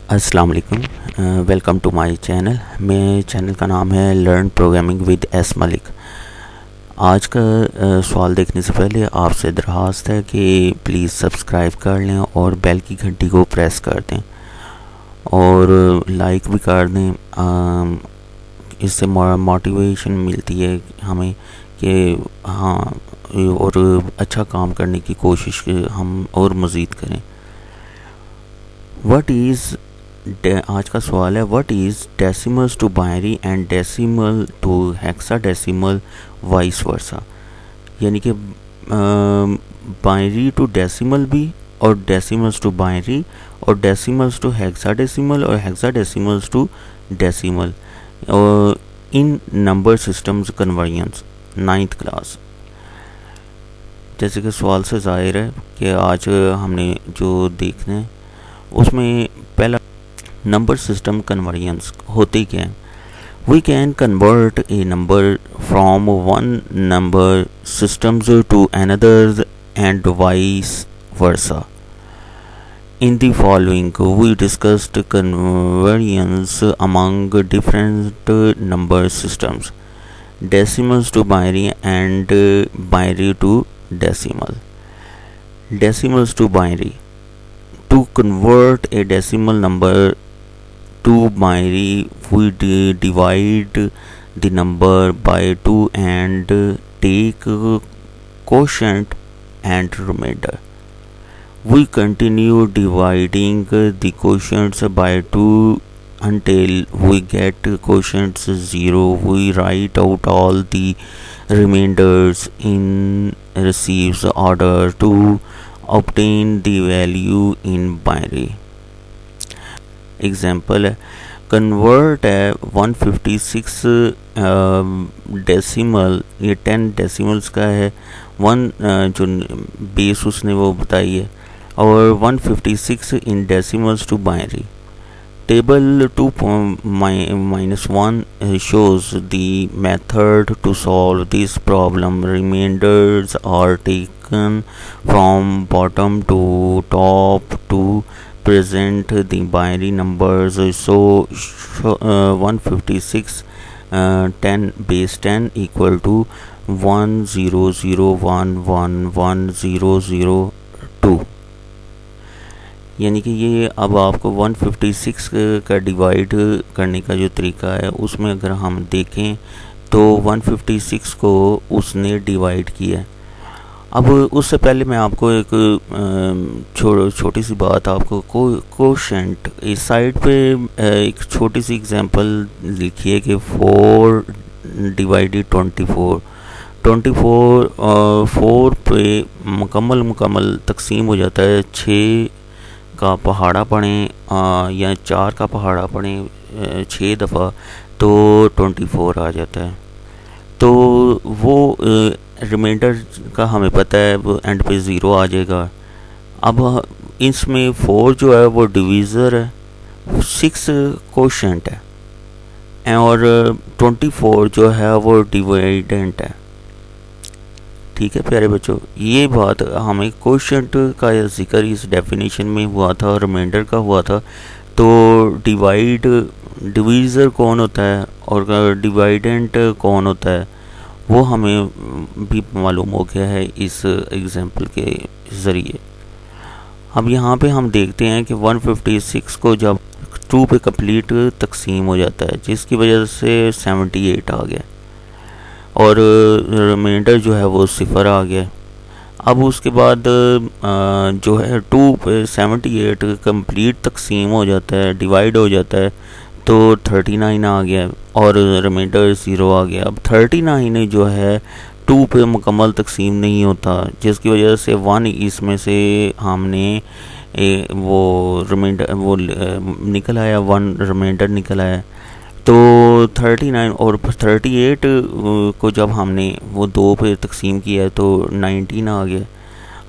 अस्सलाम वालेकुम। Welcome to my channel. मेरे चैनल का नाम है learn programming with S Malik. आज का सवाल देखने से पहले आपसे दरख्वास्त है कि प्लीज़ सब्सक्राइब कर लें और बेल की घंटी को प्रेस कर दें और लाइक भी कर दें। इससे मोटिवेशन मिलती है हमें कि हाँ और अच्छा काम करने की कोशिश हम और मज़ीद करें। व्हाट इज़ आज का सवाल है, what is decimals to binary and decimal to hexadecimal vice versa. यानी कि बाइनरी टू डेसिमल भी और डेसिमल्स टू बाइनरी और डेसिमल्स टू हेक्साडेसिमल और hexadecimals to decimal in number systems conversions 9th class. जैसे कि सवाल से ज़ाहिर है कि आज हमने जो देखना है उसमें पहला नंबर सिस्टम कन्वर्जन्स होते क्या हैं। We can convert a number from one number systems to another and vice versa. In the following, we discussed conversions among different number systems, decimals to binary and binary to decimal. Decimals to binary. To convert a decimal number to binary, we divide the number by 2 and take quotient and remainder. We continue dividing the quotients by 2 until we get quotients 0. We write out all the remainders in receives order to obtain the value in binary. Example है, convert है 156 decimal, ये 10 decimals का है। जो base उसने वो बताई है, और 156 in decimals to binary. Table 2-1 shows the method to solve this problem. Remainders are taken from bottom to top to present the binary numbers. So 156 10 base 10 equal to 100111002। यानी कि ये अब आपको 156 का डिवाइड करने का जो तरीका है उसमें अगर हम देखें तो 156 को उसने डिवाइड किया है। अब उससे पहले मैं आपको एक छोटी सी बात आपको कोशेंट इस साइड पे एक छोटी सी एग्जांपल लिखिए कि 4 डिवाइडेड 24 4 पे मुकम्मल तकसीम हो जाता है। 6 का पहाड़ा पढ़ें या 4 का पहाड़ा पढ़ें 6 दफ़ा तो 24 आ जाता है। तो वो रिमाइंडर का हमें पता है वो एंड पे 0 आ जाएगा। अब इसमें 4 जो है वो डिवीज़र है, 6 कोशेंट है और 24 जो है वो डिवाइडेंट है। ठीक है प्यारे बच्चों, ये बात हमें कोशेंट का जिक्र इस डेफिनेशन में हुआ था और रिमाइंडर का हुआ था। तो डिवीज़र कौन होता है और डिवाइडेंट कौन होता है वो हमें भी मालूम हो गया है इस एग्जांपल के ज़रिए। अब यहाँ पे हम देखते हैं कि 156 को जब 2 पे कंप्लीट तकसीम हो जाता है जिसकी वजह से 78 आ गया और रिमाइंडर जो है वो 0 आ गया। अब उसके बाद जो है 2 पे 78 कंप्लीट तकसीम हो जाता है, डिवाइड हो जाता है तो 39 आ गया और रिमाइंडर 0 आ गया। अब 39 जो है 2 पे मुकम्मल तकसीम नहीं होता जिसकी वजह से 1 इसमें से हमने वो रिमाइंडर वो निकल आया, 1 रिमाइंडर निकल आया। तो 39 और 38 को जब हमने वो 2 पे तकसीम किया है तो 19 आ गया।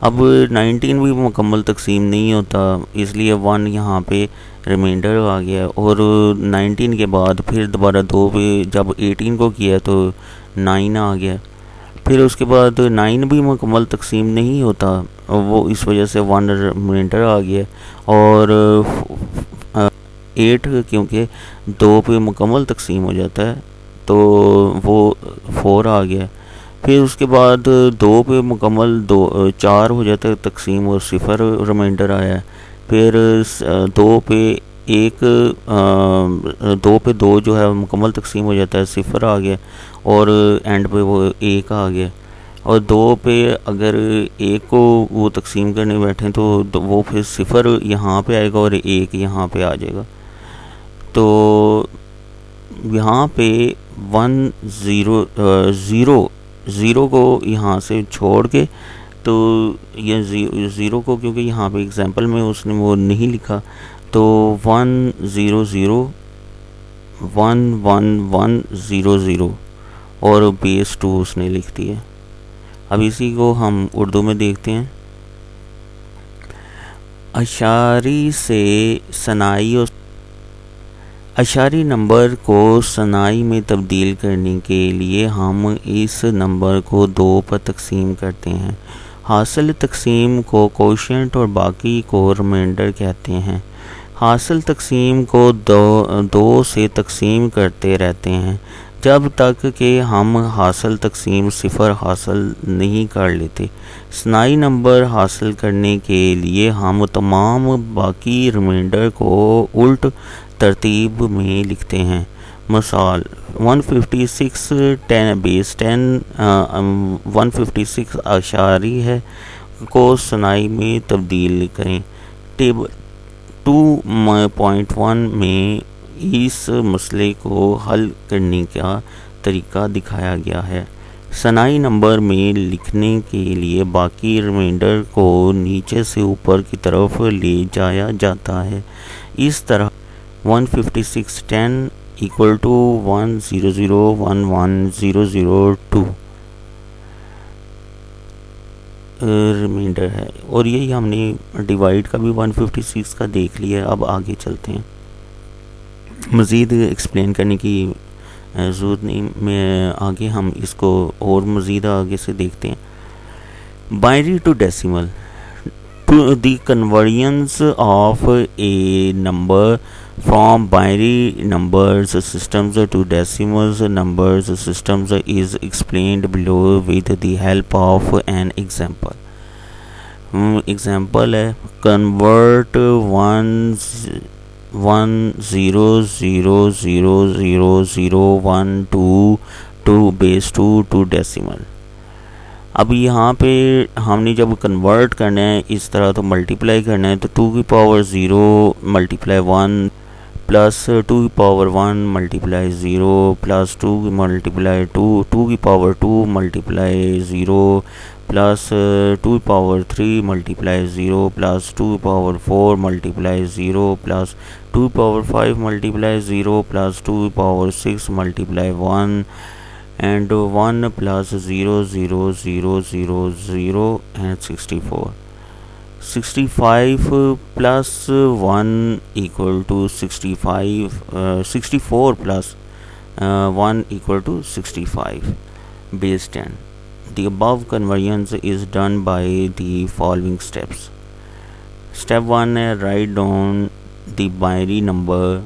अब 19 भी मुकम्मल तकसीम नहीं होता इसलिए 1 यहाँ पे रिमाइंडर आ गया और 19 के बाद फिर दोबारा 2 पे जब 18 को किया तो 9 आ गया। फिर उसके बाद 9 भी मुकम्मल तकसीम नहीं होता, वो इस वजह से 1 रिमाइंडर आ गया और 8 क्योंकि 2 पे मुकम्मल तकसीम हो जाता है तो वो 4 आ गया। फिर उसके बाद 2 पे मुकम्मल 4 हो जाता है तकसीम और 0 रिमाइंडर आया है। फिर 2 पे 2 जो है मुकम्मल तकसीम हो जाता है, 0 आ गया और एंड पे वो 1 आ गया। और 2 पे अगर 1 को वो तकसीम करने बैठे तो वो फिर 0 यहाँ पे आएगा और 1 यहाँ पे आ जाएगा। तो यहाँ पे 0 को यहाँ से छोड़ के, तो ये 0 को क्योंकि यहाँ पे एग्जांपल में उसने वो नहीं लिखा तो 1 0 0 1 1 1 0 0 और बेस 2 उसने लिख दिया। अब इसी को हम उर्दू में देखते हैं। अशारी से सनाई और अशारी नंबर को सनाई में तब्दील करने के लिए हम इस नंबर को 2 पर तकसीम करते हैं। हासिल तकसीम को कोशेंट और बाकी को रिमाइंडर कहते हैं। हासिल तकसीम को 2 से तकसीम करते रहते हैं जब तक कि हम हासिल तकसीम 0 हासिल नहीं कर लेते। सनाई नंबर हासिल करने के लिए हम तमाम बाकी रिमाइंडर को उल्ट तरतीब में लिखते हैं। मिसाल 156 10 बेस 10 156 आशारी है को सनाई में तब्दील करें। टेबल 2.1 में इस मसले को हल करने का तरीका दिखाया गया है। सनाई नंबर में लिखने के लिए बाकी रिमाइंडर को नीचे से ऊपर की तरफ ले जाया जाता है। इस तरह 156 10 इक्वल टू 1 0 0 1 1 0 0 2 रिमाइंडर है। और यही हमने डिवाइड का भी 156 का देख लिया। अब आगे चलते हैं, मज़ीद एक्सप्लेन करने की ज़रूरत नहीं, मैं आगे हम इसको और मज़ीद आगे से देखते हैं। Binary to decimal to the conversions of a number from binary numbers systems to decimal numbers systems is explained below with the help of an example. Example है convert 1 0 0 0 0 0 1 2 to base 2 to decimal. अब यहाँ पे हमने जब convert करना है इस तरह तो मल्टीप्लाई करना है, तो 2 की पावर 0 मल्टीप्लाई 1 प्लस 2 की पावर 1 मल्टीप्लाई 0 प्लस 2 की मल्टीप्लाई 2 की पावर 2 मल्टीप्लाई 0 प्लस 2 की पावर 3 मल्टीप्लाई 0 प्लस 2 की पावर 4 मल्टीप्लाई 0 प्लस 2 की पावर 5 मल्टीप्लाई 0 प्लस 2 की power 6 multiply 1 and 1 plus 0 0 0 0 0 and 64. 65 plus 1 equal to 65. 64 plus 1 equal to 65 base 10. The above conversions is done by the following steps. Step 1 write down the binary number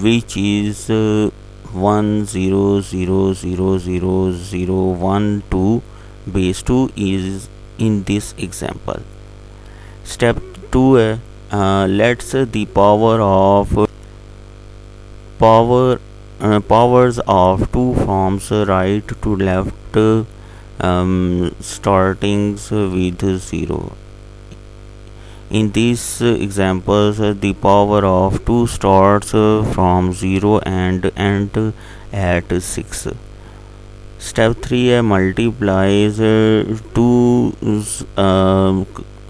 which is 1 0 0 0 0 0 1 2 base 2 is in this example. Step 2 let's the powers of two forms right to left startings with 0. In these examples, the power of 2 starts from 0 and end at 6. Step 3 multiplies two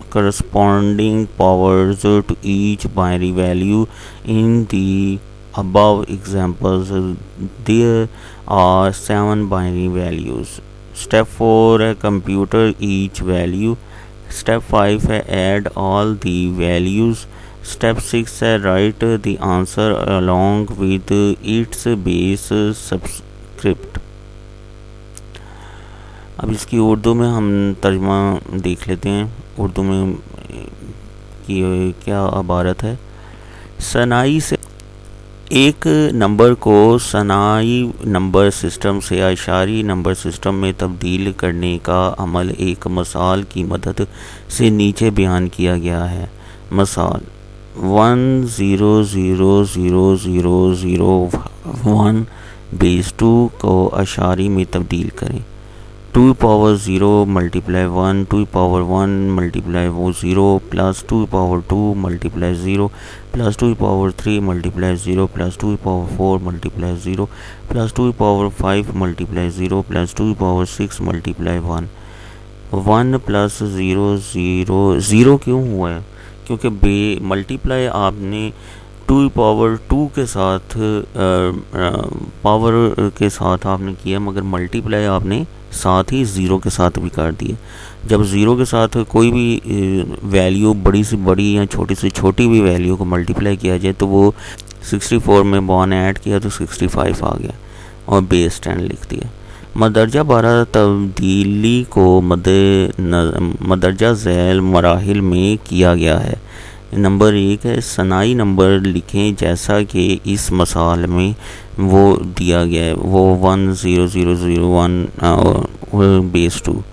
corresponding powers to each binary value. In the above examples, there are 7 binary values. Step 4 computer each value. Step 5 add all the values. Step 6 write the answer along with its base subscript. अब इसकी उर्दू में हम तर्जुमा देख लेते हैं। उर्दू में की क्या इबारत है। एक नंबर को सनाई नंबर सिस्टम से अशारी नंबर सिस्टम में तब्दील करने का अमल एक मिसाल की मदद से नीचे बयान किया गया है। मिसाल 1000001 बेस 2 को अशारी में तब्दील करें। 2 power 0 multiply 1, 2 power 1 multiply 0 plus 2 power 2 multiply 0 plus 2 power 3 multiply 0 plus 2 power 4 multiply 0 plus 2 power 5 multiply 0 plus 2 power 6 multiply 1। 1 plus 0 0 0 क्यों हुआ है? क्योंकि बे मल्टीप्लाई आपने 2 पावर 2 के साथ पावर के साथ आपने किया, मगर मल्टीप्लाई आपने साथ ही ज़ीरो के साथ भी कर दिए। जब ज़ीरो के साथ कोई भी वैल्यू बड़ी से बड़ी या छोटी से छोटी भी वैल्यू को मल्टीप्लाई किया जाए तो वो 64 में 1 ऐड किया तो 65 आ गया और बेस 10 लिख दिया। मदरजा 12 तब्दीली को मदरजा झैल मराहिल में किया गया है। नंबर 1 है सनाई नंबर लिखें जैसा कि इस मिसाल में वो दिया गया है, वो 10001 बेस 2।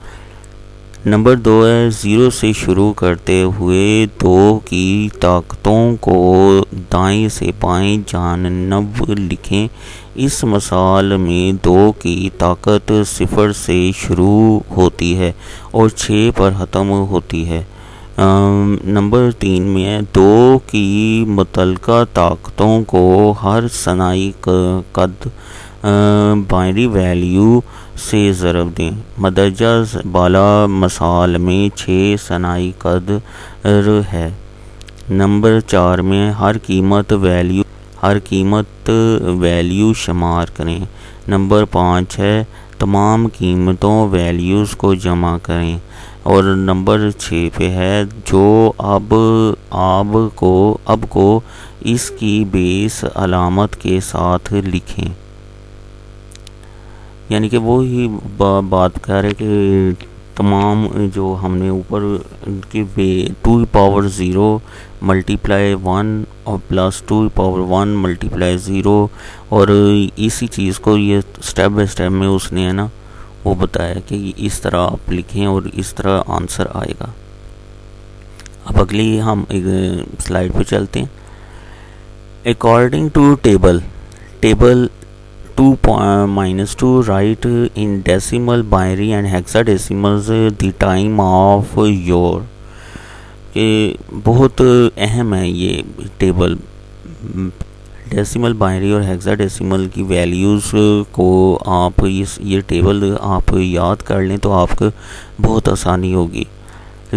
नंबर 2 है 0 से शुरू करते हुए 2 की ताकतों को दाएं से बाएं जानब लिखें। इस मिसाल में 2 की ताकत 0 से शुरू होती है और 6 पर ख़त्म होती है। नंबर 3 में है 2 की मुतलका ताकतों को हर सनाई कद बाइनरी वैल्यू से ज़रब दें। मदरजा बाला मिसाल में 6 सनाई कद है। नंबर 4 में हर कीमत वैल्यू शुमार करें। नंबर 5 है तमाम कीमतों वैल्यूज़ को जमा करें। और नंबर 6 पे है जो अब को इसकी बेस अलामत के साथ लिखें। यानी कि वो ही बात कर रहे कि तमाम जो हमने ऊपर की 2 पावर 0 मल्टीप्लाई 1 और प्लस 2 पावर 1 मल्टीप्लाई 0 और इसी चीज़ को ये स्टेप बाय स्टेप में उसने है ना वो बताया कि इस तरह आप लिखें और इस तरह आंसर आएगा। अब अगली हम एक स्लाइड पे चलते हैं। According to table 2-2 write in decimal binary and hexadecimals the time of your. के बहुत अहम है ये टेबल। डेसिमल बाइनरी और हेक्साडेसिमल की वैल्यूज़ को आप ये टेबल आप याद कर लें तो आपको बहुत आसानी होगी।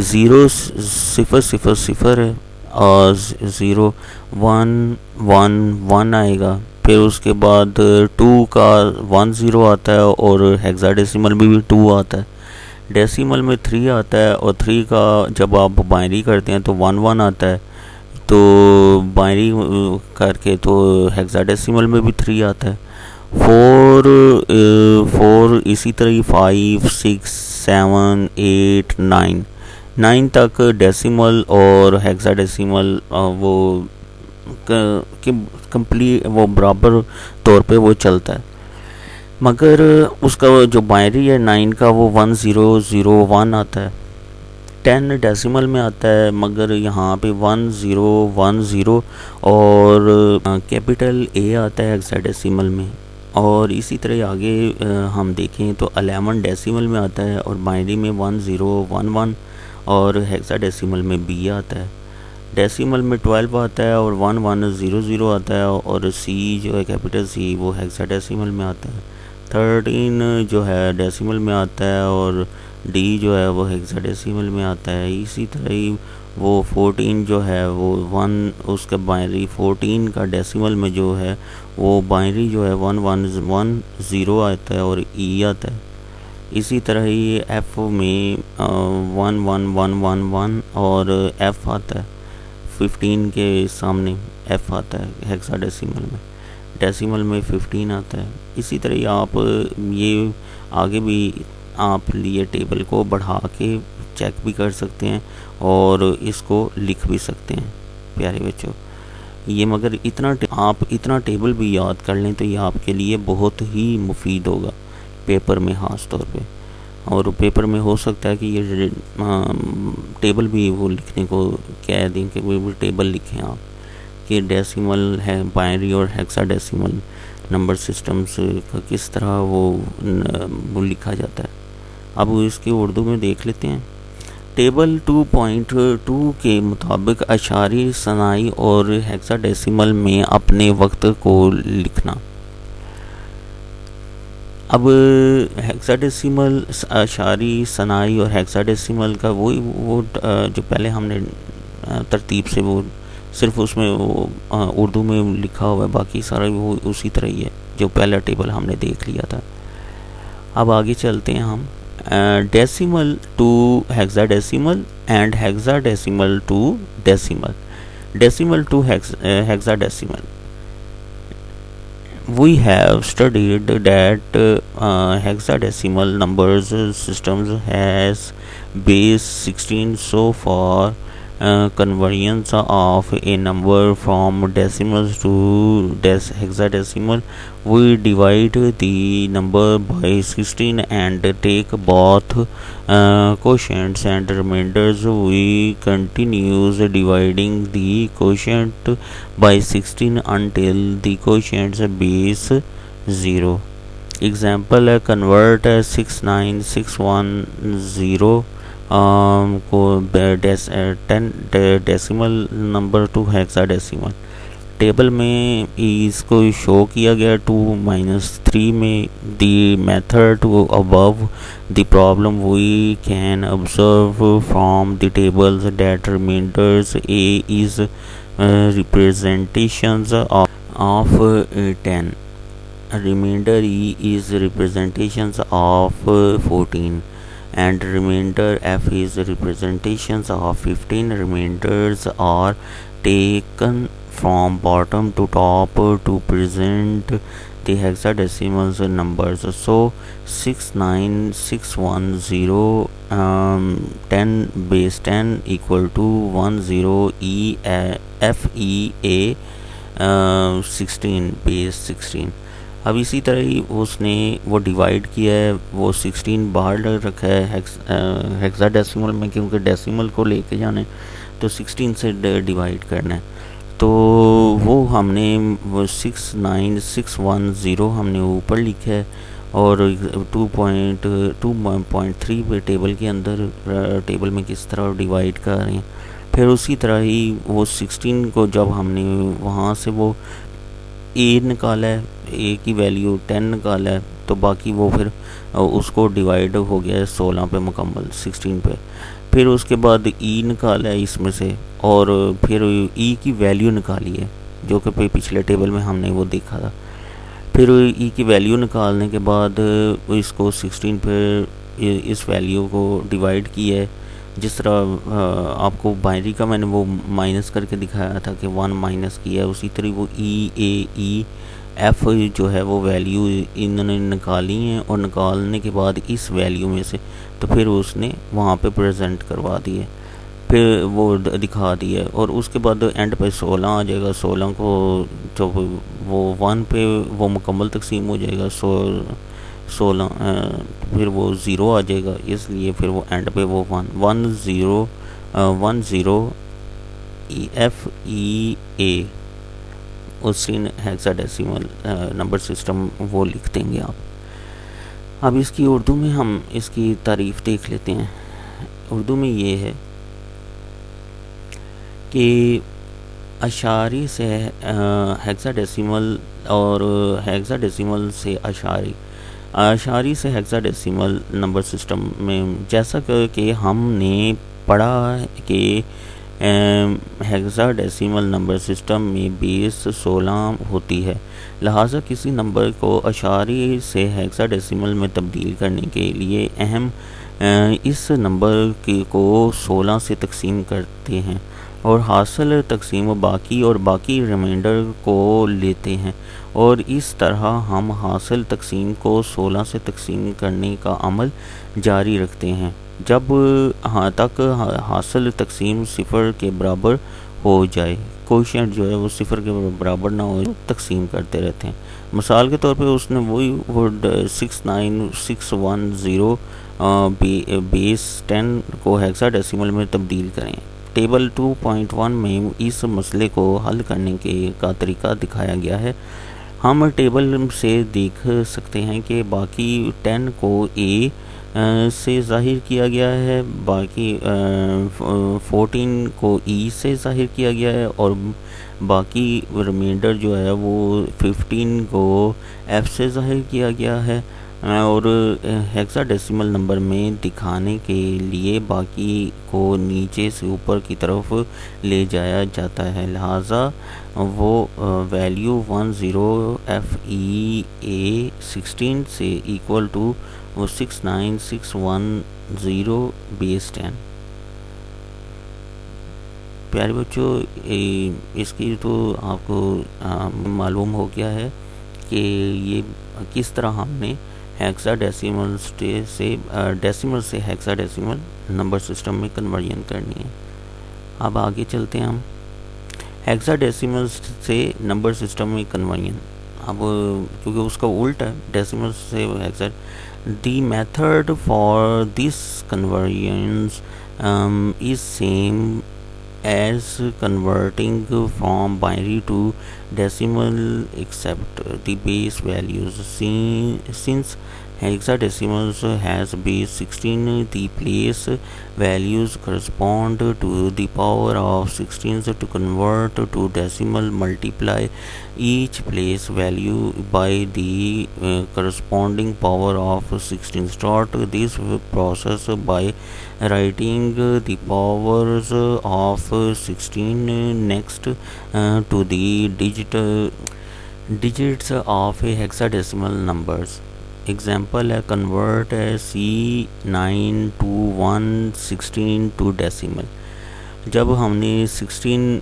0 0 0 0 है और 0 1 1 1 आएगा। फिर उसके बाद 2 का 1 0 आता है और हेक्साडेसिमल में भी 2 आता है। डेसिमल में 3 आता है और 3 का जब आप बाइनरी करते हैं तो 1 1 आता है। तो बाइनरी करके तो हेक्साडेसिमल में भी 3 आता है। 4 इसी तरह 5 6 7 8 9 तक डेसिमल और हेक्साडेसिमल वो कंप्लीट वो बराबर तौर पे वो चलता है। मगर उसका जो बाइनरी है 9 का वो 1 0 0 1 आता है। 10 डेसिमल में आता है मगर यहाँ पे 1 0 1 0 और कैपिटल ए आता है हेक्साडेसिमल में। और इसी तरह आगे हम देखें तो 11 डेसिमल में आता है और बाइनरी में 1 0 1 1 और हेक्साडेसिमल में बी आता है। डेसिमल में 12 आता है और 1 1 0 0 आता है और सी जो है कैपिटल सी वो हेक्साडेसिमल में आता है। 13 जो है डेसिमल में आता है और डी जो है वो हेक्साडेसिमल में आता है। इसी तरह ही वो 14 जो है वो 1 उसका बाइनरी 14 का डेसिमल में जो है वो बाइनरी जो है 1 1 1 0 आता है और ई आता है। इसी तरह ही एफ में 1 1 1 1 1 और एफ आता है। 15 के सामने एफ आता है हेक्साडेसिमल में। डेसिमल में 15 आता है। इसी तरह आप ये आगे भी आप लिए टेबल को बढ़ा के चेक भी कर सकते हैं और इसको लिख भी सकते हैं। प्यारे बच्चों ये मगर आप इतना टेबल भी याद कर लें तो ये आपके लिए बहुत ही मुफीद होगा पेपर में ख़ास तौर पे। और पेपर में हो सकता है कि ये टेबल भी वो लिखने को कह दें कि वो टेबल लिखें आप कि डेसिमल है बाइनरी और हेक्साडेसिमल नंबर सिस्टम्स का किस तरह वो लिखा जाता है। अब इसकी उर्दू में देख लेते हैं। टेबल 2.2 के मुताबिक अशारी, सनाई और हेक्साडेसिमल में अपने वक्त को लिखना। अब हेक्साडेसिमल, अशारी, सनाई और हेक्साडेसिमल का वो जो पहले हमने तरतीब से वो सिर्फ उसमें वो उर्दू में लिखा हुआ है, बाकी सारा वो उसी तरह ही है जो पहला टेबल हमने देख लिया था। अब आगे चलते हैं हम। Decimal to hexadecimal and hexadecimal to decimal. Decimal to hexadecimal, we have studied that hexadecimal numbers systems has base 16. So for conversions of a number from decimals to hexadecimal, we divide the number by 16 and take both quotients and remainders. We continues dividing the quotient by 16 until the quotient's base 0. Example, convert 69610 को 10 decimal number to hexadecimal. Table में इसको show किया गया 2-3 में। The method above the problem we can observe from the tables that remainders a is representations of 10, remainder E is representations of 14, and remainder F is representations of 15. Remainders are taken from bottom to top to present the hexadecimal numbers. So 69610 10 base 10 equal to 10 FEA 16 base 16। अब इसी तरह ही उसने वो divide किया है, वो 16 बाहर रखा है हेक्साडेसिमल में, क्योंकि डेसिमल को लेके जाने तो 16 से डिवाइड करना है। तो वो हमने वो 69610 हमने ऊपर लिखा है और 2.3 पे टेबल के अंदर टेबल में किस तरह डिवाइड कर रहे हैं। फिर उसी तरह ही वो 16 को जब हमने वहाँ से वो ए निकाला है, ए की वैल्यू 10 निकाला है, तो बाकी वो फिर उसको डिवाइड हो गया है 16 पे मुकम्मल 16 पे। फिर उसके बाद ई निकाला है इसमें से और फिर ई की वैल्यू निकाली है जो कि पिछले टेबल में हमने वो देखा था। फिर ई की वैल्यू निकालने के बाद इसको 16 पे इस वैल्यू को डिवाइड किया है। जिस तरह आपको बाइनरी का मैंने वो माइनस करके दिखाया था कि 1 माइनस किया है, उसी तरह वो ई ए ई एफ जो है वो वैल्यू इन्होंने निकाली हैं और निकालने के बाद इस वैल्यू में से तो फिर उसने वहाँ पे प्रेजेंट करवा दिए, फिर वो दिखा दिया और उसके बाद एंड पे 16 आ जाएगा। 16 को जब वो 1 पे वो मुकम्मल तकसीम हो जाएगा 16 फिर वो 0 आ जाएगा, इसलिए फिर वो एंड पे वो 10 FEA उसी हेक्साडेसिमल नंबर सिस्टम वो लिख देंगे आप। अब इसकी उर्दू में हम इसकी तारीफ़ देख लेते हैं। उर्दू में ये है कि अशारी से हेक्साडेसिमल और हेक्साडेसिमल से अशारी से हेक्साडेसिमल नंबर सिस्टम में जैसा कि हमने पढ़ा कि हेक्साडेसिमल नंबर सिस्टम में बेस 16 होती है, लिहाजा किसी नंबर को अशारी से हेक्साडेसिमल में तब्दील करने के लिए अहम इस नंबर को 16 से तकसीम करते हैं और हासिल तकसीम बाकी रिमाइंडर को लेते हैं और इस तरह हम हासिल तकसीम को 16 से तकसीम करने का अमल जारी रखते हैं जब तक हासिल तकसीम 0 के बराबर हो जाए। कोशिएंट जो है वो सिफर के बराबर ना हो, तकसीम करते रहते हैं। मिसाल के तौर पे उसने वही वो 69610 बेस 10 को हेक्साडेसिमल में तब्दील करें। टेबल 2.1 में इस मसले को हल करने का तरीका दिखाया गया है। हम टेबल से देख सकते हैं कि बाकी 10 को ए से ज़ाहिर किया गया है, बाकी 14 को ई से ज़ाहिर किया गया है और बाकी रिमाइंडर जो है वो 15 को एफ से ज़ाहिर किया गया है। और हेक्साडेसिमल नंबर में दिखाने के लिए बाकी को नीचे से ऊपर की तरफ ले जाया जाता है, लिहाजा वो वैल्यू 10FEA16 से इक्वल टू 69610 बेस 10। प्यारे बच्चों, इसकी तो आपको मालूम हो गया है कि ये किस तरह हमने हेक्साडेसिमल से हेक्साडेसिमल नंबर सिस्टम में कन्वर्जन करनी है। अब आगे चलते हैं हम हेक्साडेसिमल से नंबर सिस्टम में कन्वर्जन। अब क्योंकि उसका उल्टा है डेसिमल से hexa, the method for this convergence is same as converting from binary to decimal except the base values. Since hexadecimals has base 16, the place values correspond to the power of 16. To convert to decimal, multiply each place value by the corresponding power of 16. Start this process by writing the powers of 16 next to the digits of a hexadecimal numbers. Example है convert C9 to 116 to decimal। जब हमने 16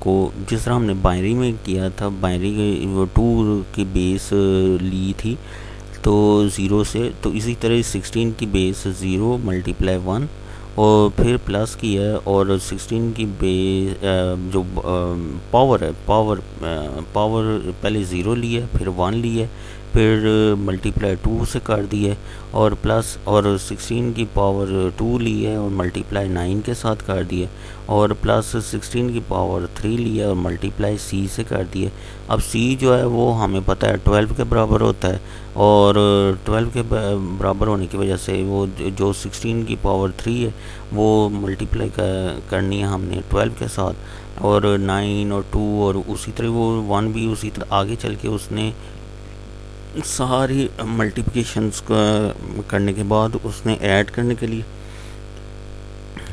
को जिस तरह हमने binary में किया था, बाइनरी वो 2 की बेस ली थी तो 0 से, तो इसी तरह 16 की बेस 0 मल्टीप्लाई 1 और फिर प्लस किया और 16 की बेस जो पावर है, पावर पहले 0 लिया फिर 1 लिया फिर मल्टीप्लाई 2 से कर दिए और प्लस और 16 की पावर 2 ली है और मल्टीप्लाई 9 के साथ कर दिए और प्लस 16 की पावर 3 लिया और मल्टीप्लाई सी से कर दिए। अब सी जो है वो हमें पता है 12 के बराबर होता है और 12 के बराबर होने की वजह से वो जो 16 की पावर 3 है वो मल्टीप्लाई करनी है हमने 12 के साथ और 9 और 2 और उसी तरह वो 1 भी उसी तरह आगे चल के उसने सारी मल्टीप्लिकेशंस करने के बाद उसने ऐड करने के लिए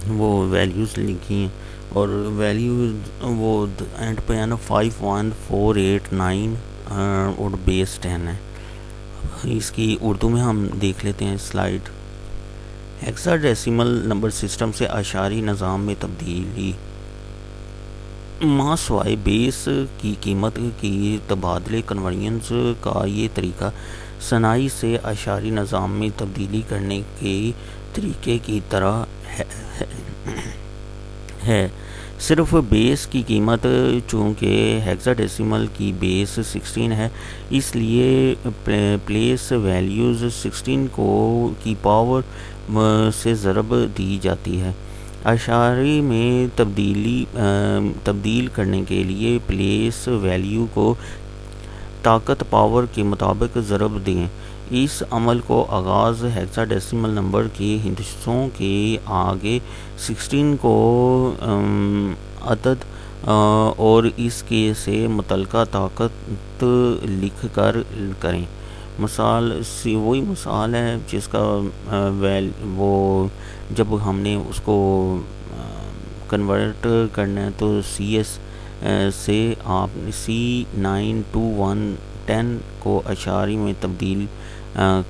वो वैल्यूज़ लिखी हैं और वैल्यूज़ वो एंड पे है ना 51489 और बेस 10 है। इसकी उर्दू में हम देख लेते हैं स्लाइड। हेक्साडेसिमल नंबर सिस्टम से आशारी निज़ाम में तब्दीली। मासवाए बेस की कीमत की तबादले कन्वर्जन्स का ये तरीका सनाई से आशारी निज़ाम में तब्दीली करने के तरीके की तरह है। सिर्फ बेस की कीमत चूँकि हेक्साडेसिमल की बेस 16 है इसलिए प्लेस वैल्यूज़ 16 को की पावर से ज़रब दी जाती है। आशारी में तब्दील करने के लिए प्लेस वैल्यू को ताकत पावर के मुताबिक ज़रब दें। इस अमल को आगाज़ हेक्साडेसिमल नंबर के हिस्सों के आगे 16 को अदद और इसके से मुतल्लिक़ा ताकत लिख कर करें। मिसाल वही मिसाल है जिसका वो जब हमने उसको कन्वर्ट करना है तो CS से आपने C9 to 110 को आशारी में तब्दील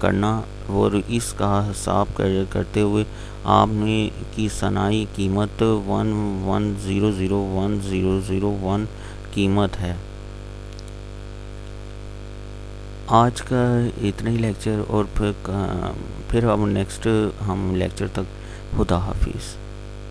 करना और इसका हिसाब करते हुए आपने की सनाई कीमत 11001001 कीमत है। आज का इतना ही लेक्चर और फिर हम नेक्स्ट लेक्चर तक खुदा हाफिज़।